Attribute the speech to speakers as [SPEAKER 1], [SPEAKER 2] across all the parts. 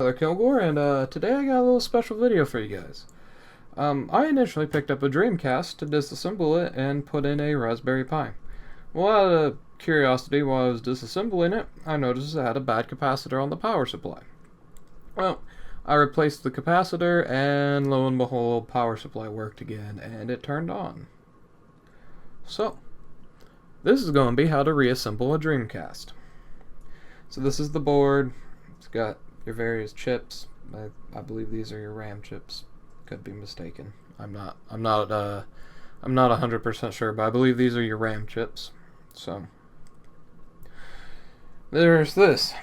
[SPEAKER 1] Brother Killgore, and today I got a little special video for you guys. I initially picked up a Dreamcast to disassemble it and put in a Raspberry Pi. Well, out of curiosity, while I was disassembling it, I noticed it had a bad capacitor on the power supply. Well, I replaced the capacitor, and lo and behold, power supply worked again, and it turned on. So, this is going to be how to reassemble a Dreamcast. So this is the board. It's got your various chips. I believe these are your RAM chips. Could be mistaken. I'm not 100% sure, but I believe these are your RAM chips. So there's this.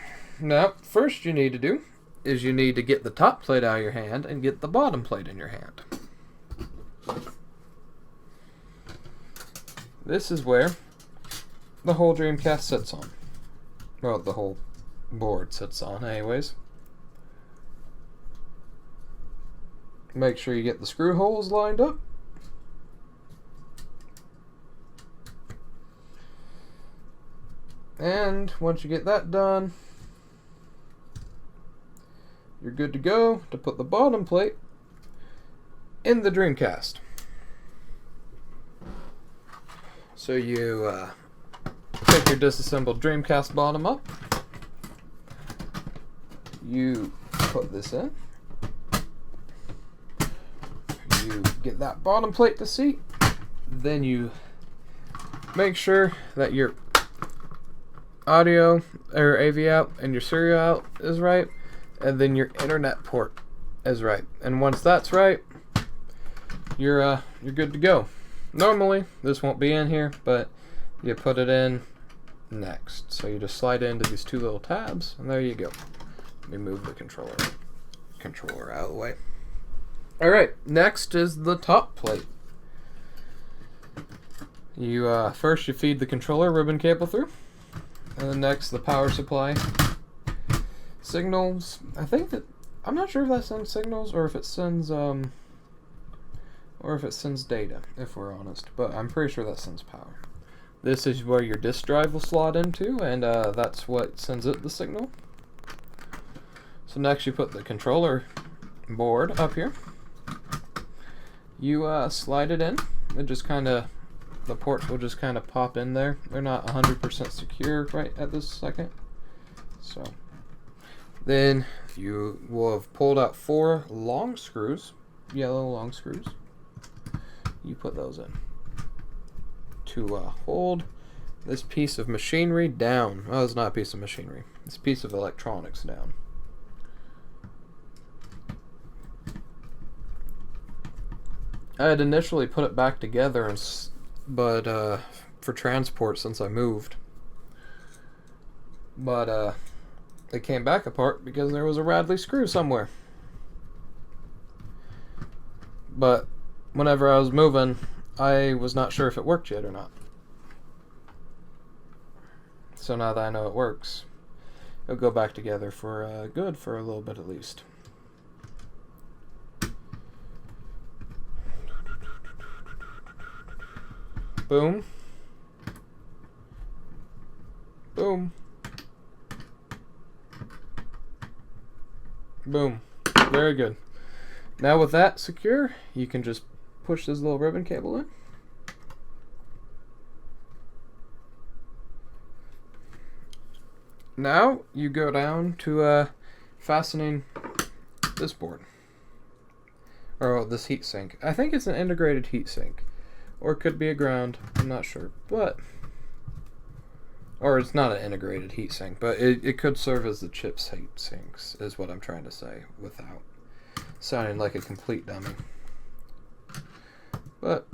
[SPEAKER 1] Now, first you need to do is you need to get the top plate out of your hand and get the bottom plate in your hand. This is where the whole Dreamcast sits on. Well, the whole board sits on, anyways. Make sure you get the screw holes lined up. And once you get that done, you're good to go to put the bottom plate in the Dreamcast. So you pick your disassembled Dreamcast bottom up. You put this in. You get that bottom plate to seat. Then you make sure that your audio or AV out and your serial out is right, and then your internet port is right. And once that's right, you're good to go. Normally this won't be in here, but you put it in next. So you just slide into these two little tabs, and there you go. Let me move the controller out of the way. Alright, next is the top plate. You first you feed the controller ribbon cable through, and then next the power supply signals. I'm not sure if that sends signals or if it sends data, if we're honest, but I'm pretty sure that sends power. This is where your disk drive will slot into, and that's what sends it the signal. So next you put the controller board up here. You slide it in. It just the ports will just kind of pop in there. They're not 100% secure right at this second. So then you will have pulled out 4 long screws, yellow long screws. You put those in to hold this piece of machinery down. Oh, it's not a piece of machinery. It's a piece of electronics down. I had initially put it back together, but for transport since I moved. But it came back apart because there was a Radley screw somewhere. But whenever I was moving, I was not sure if it worked yet or not. So now that I know it works, it'll go back together for good for a little bit at least. Boom. Boom. Boom. Very good. Now with that secure, you can just push this little ribbon cable in. Now you go down to fastening this board. Or this heat sink. I think it's an integrated heat sink. Or it could be a ground, I'm not sure, or it's not an integrated heatsink, but it could serve as the chip's heat sinks, is what I'm trying to say, without sounding like a complete dummy. But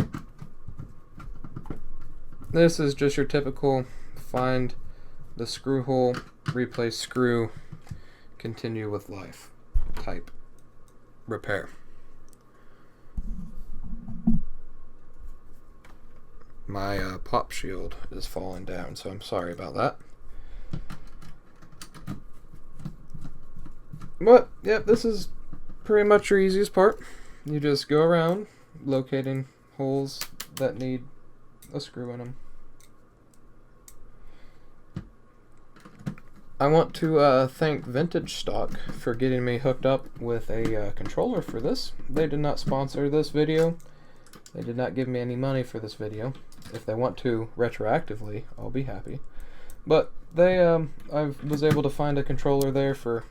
[SPEAKER 1] this is just your typical find the screw hole, replace screw, continue with life type repair. My pop shield is falling down, so I'm sorry about that. But, yeah, this is pretty much your easiest part. You just go around locating holes that need a screw in them. I want to thank Vintage Stock for getting me hooked up with a controller for this. They did not sponsor this video. They did not give me any money for this video. If they want to retroactively, I'll be happy. But they, I was able to find a controller there for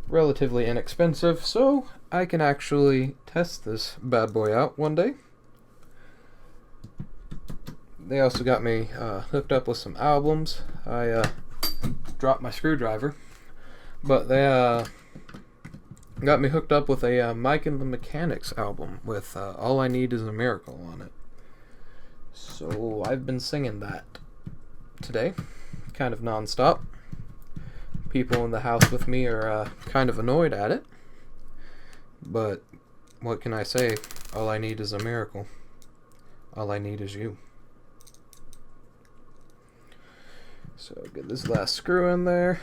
[SPEAKER 1] relatively inexpensive, so I can actually test this bad boy out one day. They also got me hooked up with some albums. I dropped my screwdriver, but they got me hooked up with a Mike and the Mechanics album with All I Need Is a Miracle on it. So I've been singing that today, kind of non-stop. People in the house with me are kind of annoyed at it, but what can I say? All I need is a miracle. All I need is you. So get this last screw in there.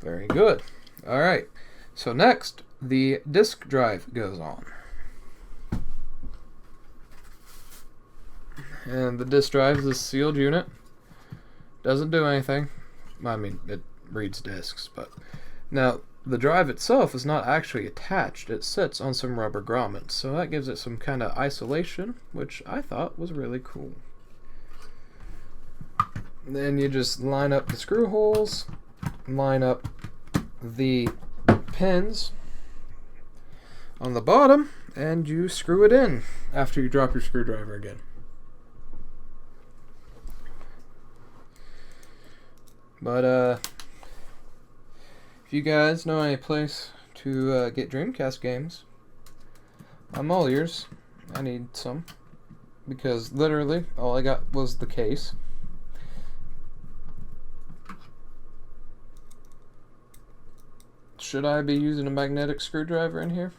[SPEAKER 1] Very good. Alright, so next the disk drive goes on. And the disk drive is a sealed unit. Doesn't do anything. I mean, it reads disks, but now the drive itself is not actually attached. It sits on some rubber grommets, so that gives it some kind of isolation, which I thought was really cool. Then you just line up the screw holes, line up the pins on the bottom, and you screw it in after you drop your screwdriver again. But if you guys know any place to get Dreamcast games, I'm all ears. I need some, because literally all I got was the case. Should I be using a magnetic screwdriver in here?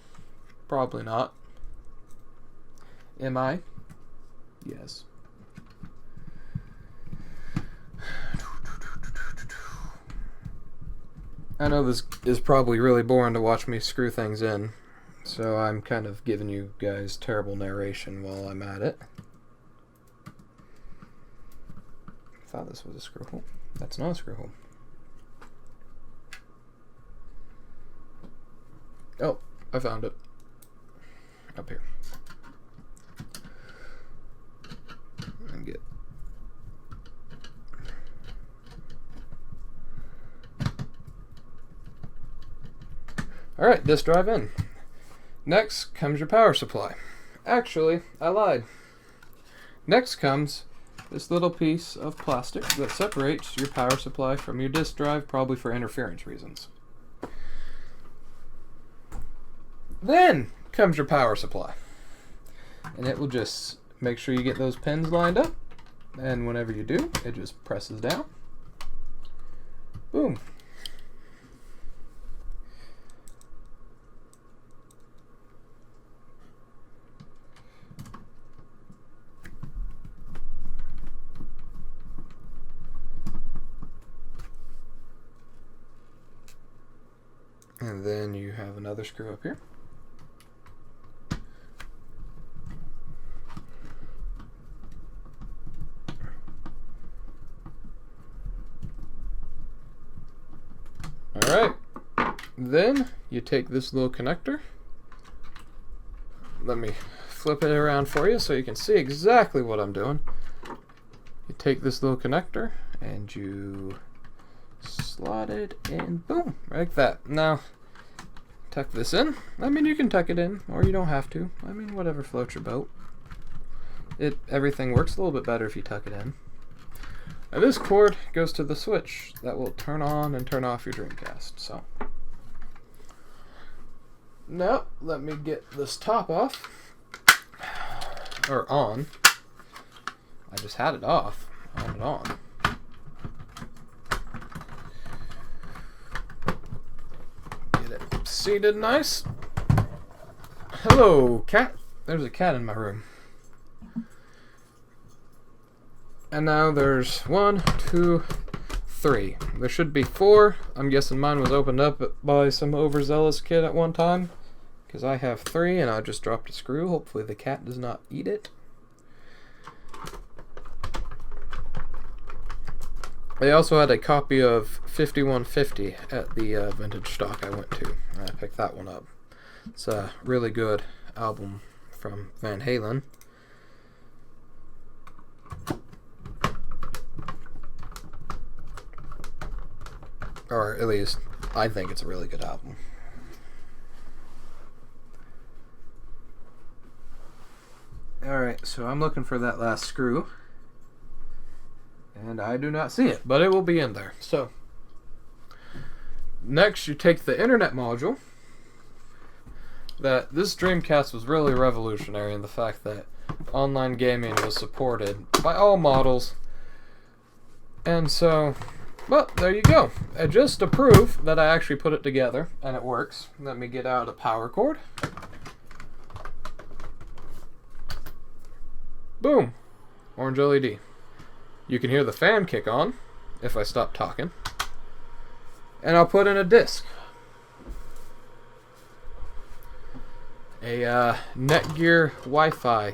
[SPEAKER 1] Probably not. Am I? Yes. I know this is probably really boring to watch me screw things in, so I'm kind of giving you guys terrible narration while I'm at it. I thought this was a screw hole. That's not a screw hole. Oh, I found it. Up here. And get. Alright, disk drive in. Next comes your power supply. Actually, I lied. Next comes this little piece of plastic that separates your power supply from your disk drive, probably for interference reasons. Then comes your power supply. And it will just make sure you get those pins lined up. And whenever you do, it just presses down. Boom. And then you have another screw up here. Alright, then you take this little connector. Let me flip it around for you so you can see exactly what I'm doing. You take this little connector and you slot it in, boom, like that. Now, tuck this in. I mean, you can tuck it in, or you don't have to. I mean, whatever floats your boat. Everything works a little bit better if you tuck it in. Now this cord goes to the switch that will turn on and turn off your Dreamcast. So now let me get this top off, or on. I just had it off. I want it on. Get it seated nice. Hello, cat. There's a cat in my room. And now there's 1, 2, 3. There should be 4. I'm guessing mine was opened up by some overzealous kid at one time, because I have 3 and I just dropped a screw. Hopefully the cat does not eat it. They also had a copy of 5150 at the vintage stock I went to. I picked that one up. It's a really good album from Van Halen. Or at least, I think it's a really good album. Alright, so I'm looking for that last screw. And I do not see it, but it will be in there. So, next you take the internet module. This Dreamcast was really revolutionary in the fact that online gaming was supported by all models. And so, well, there you go. And just to prove that I actually put it together and it works, let me get out a power cord. Boom! Orange LED. You can hear the fan kick on if I stop talking. And I'll put in a disc. A Netgear Wi-Fi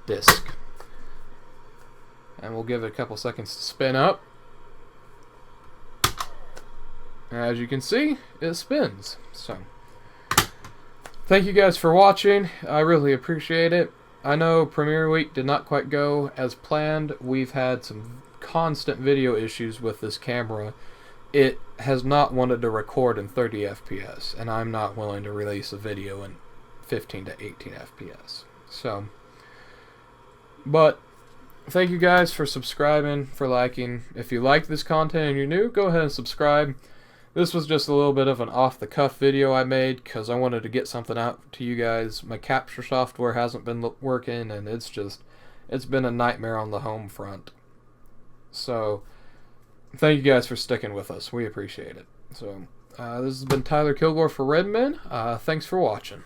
[SPEAKER 1] disc. And we'll give it a couple seconds to spin up. As you can see, it spins. So, thank you guys for watching. I really appreciate it. I know Premiere Week did not quite go as planned. We've had some constant video issues with this camera. It has not wanted to record in 30 FPS, and I'm not willing to release a video in 15 to 18 FPS. So, but thank you guys for subscribing, for liking. If you like this content and you're new, go ahead and subscribe. This was just a little bit of an off-the-cuff video I made because I wanted to get something out to you guys. My capture software hasn't been working, and it's been a nightmare on the home front. So, thank you guys for sticking with us. We appreciate it. So, this has been Tyler Killgore for Redmen. Thanks for watching.